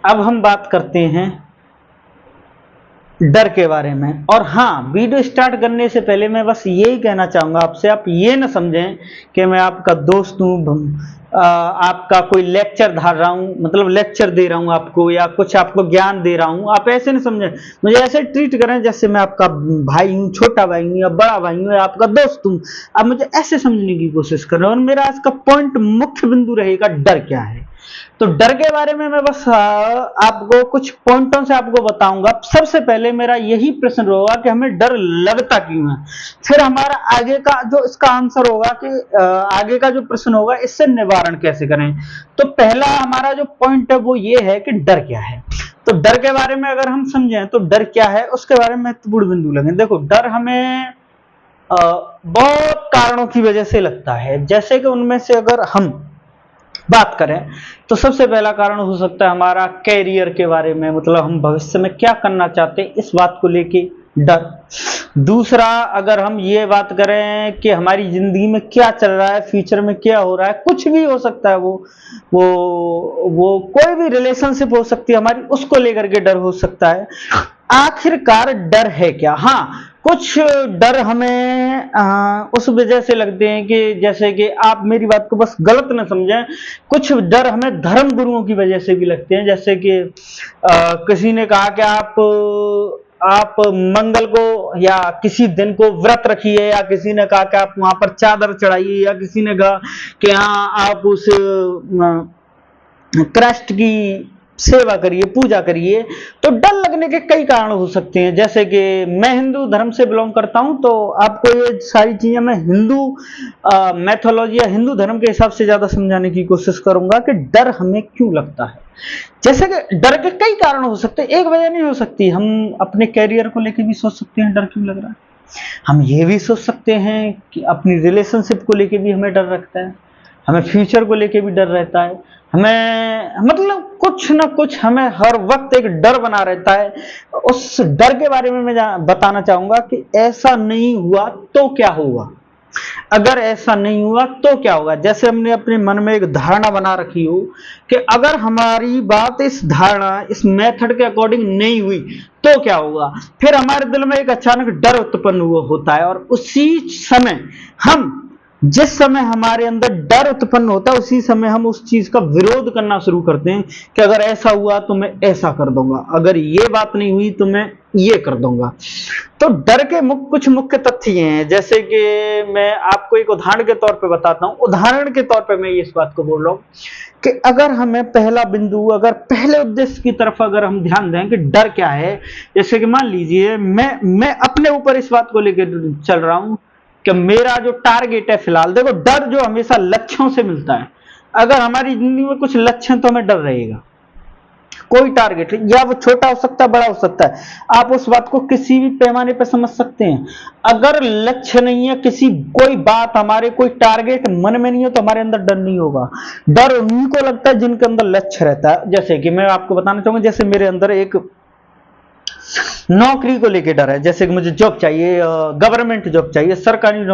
अब हम बात करते हैं डर के बारे में। और हाँ, वीडियो स्टार्ट करने से पहले मैं बस यही कहना चाहूँगा आपसे, आप ये ना समझें कि मैं आपका दोस्त हूँ, आपका कोई लेक्चर धार रहा हूँ, मतलब लेक्चर दे रहा हूँ आपको, या कुछ आपको ज्ञान दे रहा हूँ। आप ऐसे नहीं समझें, मुझे ऐसे ट्रीट करें जैसे मैं आपका भाई हूँ, छोटा भाई हूँ या बड़ा भाई हूँ या आपका दोस्त हूँ। आप मुझे ऐसे समझने की कोशिश करें। और मेरा आज का पॉइंट, मुख्य बिंदु रहेगा डर क्या है। तो डर के बारे में मैं बस आपको कुछ पॉइंटों से आपको बताऊंगा। सबसे पहले मेरा यही प्रश्न होगा कि हमें डर लगता क्यों है। फिर हमारा आगे का जो इसका आंसर होगा कि आगे का जो प्रश्न होगा इससे निवारण कैसे करें। तो पहला हमारा जो पॉइंट है वो ये है कि डर क्या है। तो डर के बारे में अगर हम समझें तो डर क्या है उसके बारे में महत्वपूर्ण बिंदु लगे। देखो, डर हमें बहुत कारणों की वजह से लगता है। जैसे कि उनमें से अगर हम बात करें तो सबसे पहला कारण हो सकता है हमारा कैरियर के बारे में, मतलब हम भविष्य में क्या करना चाहते हैं इस बात को लेके डर। दूसरा, अगर हम ये बात करें कि हमारी जिंदगी में क्या चल रहा है, फ्यूचर में क्या हो रहा है, कुछ भी हो सकता है, वो कोई भी रिलेशनशिप हो सकती है हमारी, उसको लेकर के डर हो सकता है। आखिरकार डर है क्या? हाँ, कुछ डर हमें उस वजह से लगते हैं कि जैसे कि आप मेरी बात को बस गलत न समझें, कुछ डर हमें धर्म गुरुओं की वजह से भी लगते हैं। जैसे कि किसी ने कहा कि आप मंगल को या किसी दिन को व्रत रखिए, या किसी ने कहा कि आप वहां पर चादर चढ़ाइए, या किसी ने कहा कि हाँ आप उस कृष्ण की सेवा करिए, पूजा करिए। तो डर लगने के कई कारण हो सकते हैं। जैसे कि मैं हिंदू धर्म से बिलोंग करता हूं, तो आपको ये सारी चीजें मैं हिंदू मैथोलॉजी या हिंदू धर्म के हिसाब से ज्यादा समझाने की कोशिश करूंगा कि डर हमें क्यों लगता है। जैसे कि डर के कई कारण हो सकते हैं, एक वजह नहीं हो सकती। हम अपने कैरियर को लेकर भी सोच सकते हैं डर क्यों लग रहा है। हम ये भी सोच सकते हैं कि अपनी रिलेशनशिप को लेकर भी हमें डर रखता है, हमें फ्यूचर को लेकर भी डर रहता है, हमें मतलब कुछ ना कुछ हमें हर वक्त एक डर बना रहता है। उस डर के बारे में मैं बताना चाहूंगा कि ऐसा नहीं हुआ तो क्या होगा, अगर ऐसा नहीं हुआ तो क्या होगा। जैसे हमने अपने मन में एक धारणा बना रखी हो कि अगर हमारी बात इस धारणा, इस मेथड के अकॉर्डिंग नहीं हुई तो क्या होगा, फिर हमारे दिल में एक अचानक डर उत्पन्न हुआ होता है। और उसी समय हम, जिस समय हमारे अंदर डर उत्पन्न होता है, उसी समय हम उस चीज का विरोध करना शुरू करते हैं कि अगर ऐसा हुआ तो मैं ऐसा कर दूंगा, अगर ये बात नहीं हुई तो मैं ये कर दूंगा। तो डर के कुछ मुख्य तथ्य ये हैं। जैसे कि मैं आपको एक उदाहरण के तौर पे बताता हूं। उदाहरण के तौर पे मैं इस बात को बोल रहा हूं कि अगर हमें पहला बिंदु, अगर पहले उद्देश्य की तरफ अगर हम ध्यान दें कि डर क्या है। जैसे कि मान लीजिए मैं अपने ऊपर इस बात को लेकर चल रहा हूं कि मेरा जो टारगेट है फिलहाल, देखो डर जो हमेशा लक्ष्यों से मिलता है। अगर हमारी जिंदगी में कुछ लक्ष्य है तो हमें डर रहेगा। कोई टारगेट, या वो छोटा हो सकता है, बड़ा हो सकता है, आप उस बात को किसी भी पैमाने पर समझ सकते हैं। अगर लक्ष्य नहीं है, कोई बात, हमारे कोई टारगेट मन में नहीं हो, तो हमारे अंदर डर नहीं होगा। डर उन्हीं को लगता है जिनके अंदर लक्ष्य रहता है। जैसे कि मैं आपको बताना चाहूंगा, जैसे मेरे अंदर एक नौकरी को लेके डर है। जैसे कि मुझे जॉब चाहिए, गवर्नमेंट जॉब चाहिए, सरकारी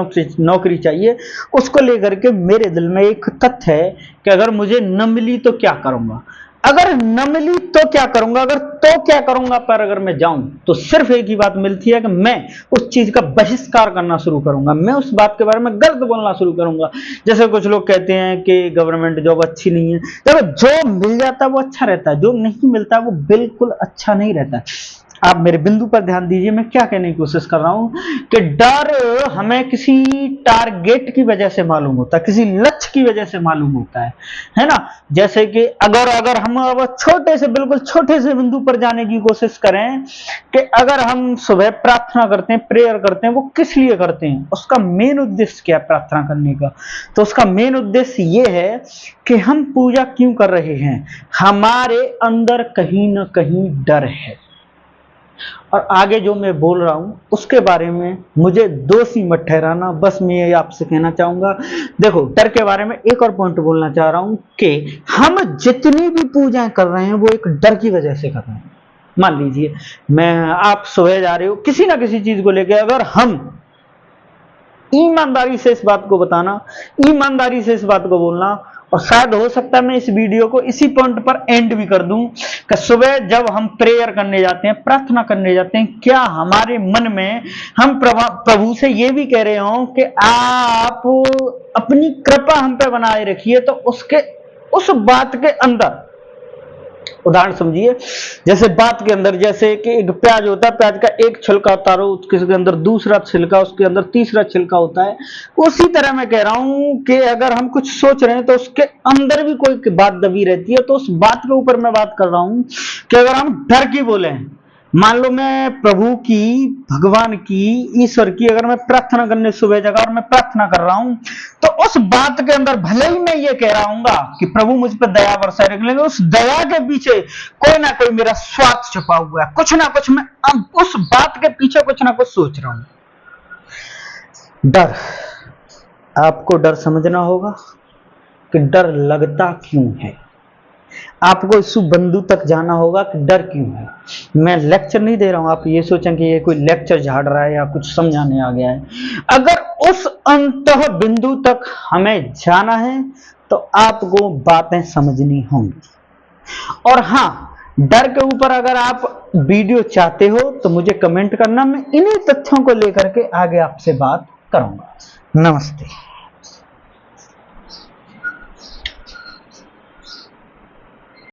नौकरी चाहिए। उसको लेकर के मेरे दिल में एक तथ्य है कि अगर मुझे न मिली तो क्या करूंगा, अगर न मिली तो क्या करूंगा, अगर तो क्या करूंगा पर अगर मैं जाऊं तो सिर्फ एक ही बात मिलती है कि मैं उस चीज का बहिष्कार करना शुरू करूंगा, मैं उस बात के बारे में गलत बोलना शुरू करूंगा। जैसे कुछ लोग कहते हैं कि गवर्नमेंट जॉब अच्छी नहीं है। देखो, जो मिल जाता है वो अच्छा रहता है, जो नहीं मिलता वो बिल्कुल अच्छा नहीं रहता। आप मेरे बिंदु पर ध्यान दीजिए, मैं क्या कहने की कोशिश कर रहा हूं कि डर हमें किसी टारगेट की वजह से मालूम होता है, किसी लक्ष्य की वजह से मालूम होता है ना। जैसे कि अगर हम अब छोटे से, बिल्कुल छोटे से बिंदु पर जाने की कोशिश करें कि अगर हम सुबह प्रार्थना करते हैं, प्रेयर करते हैं, वो किस लिए करते हैं, उसका मेन उद्देश्य क्या है प्रार्थना करने का। तो उसका मेन उद्देश्य ये है कि हम पूजा क्यों कर रहे हैं, हमारे अंदर कहीं ना कहीं डर है। और आगे जो मैं बोल रहा हूं उसके बारे में मुझे दोषी मत ठहराना, बस मैं ये आपसे कहना चाहूंगा। देखो, डर के बारे में एक और पॉइंट बोलना चाह रहा हूं कि हम जितनी भी पूजाएं कर रहे हैं वो एक डर की वजह से कर रहे हैं। मान लीजिए आप सुबह जा रहे हो किसी ना किसी चीज को लेकर, अगर हम ईमानदारी से इस बात को बताना, ईमानदारी से इस बात को बोलना और शायद हो सकता है मैं इस वीडियो को इसी पॉइंट पर एंड भी कर दूं कि सुबह जब हम प्रेयर करने जाते हैं, प्रार्थना करने जाते हैं, क्या हमारे मन में हम प्रभु से ये भी कह रहे हो कि आप अपनी कृपा हम पे बनाए रखिए, तो उसके उस बात के अंदर उदाहरण समझिए, जैसे बात के अंदर जैसे कि एक प्याज होता है, प्याज का एक छिलका उतारो, उसके अंदर दूसरा छिलका, उसके अंदर तीसरा छिलका होता है। उसी तरह मैं कह रहा हूं कि अगर हम कुछ सोच रहे हैं तो उसके अंदर भी कोई बात दबी रहती है। तो उस बात के ऊपर मैं बात कर रहा हूं कि अगर हम डर की बोले, मान लो मैं प्रभु की, भगवान की, ईश्वर की अगर मैं प्रार्थना करने सुबह जगह और मैं प्रार्थना कर रहा हूं, तो उस बात के अंदर भले ही मैं ये कह रहा हूंगा कि प्रभु मुझ पर दया बरसाए रख लेंगे, उस दया के पीछे कोई ना कोई मेरा स्वार्थ छुपा हुआ है, कुछ ना कुछ मैं उस बात के पीछे कुछ ना कुछ सोच रहा हूं। डर, आपको डर समझना होगा कि डर लगता क्यों है। आपको इस बंधु तक जाना होगा कि डर क्यों है। मैं लेक्चर नहीं दे रहा हूं, आप ये सोचें कि ये कोई लेक्चर झाड़ रहा है या कुछ समझाने आ गया है। अगर उस अंतः बिंदु तक हमें जाना है तो आपको बातें समझनी होंगी। और हां, डर के ऊपर अगर आप वीडियो चाहते हो तो मुझे कमेंट करना, मैं इन्हीं तथ्यों को लेकर के आगे आपसे बात करूंगा। नमस्ते।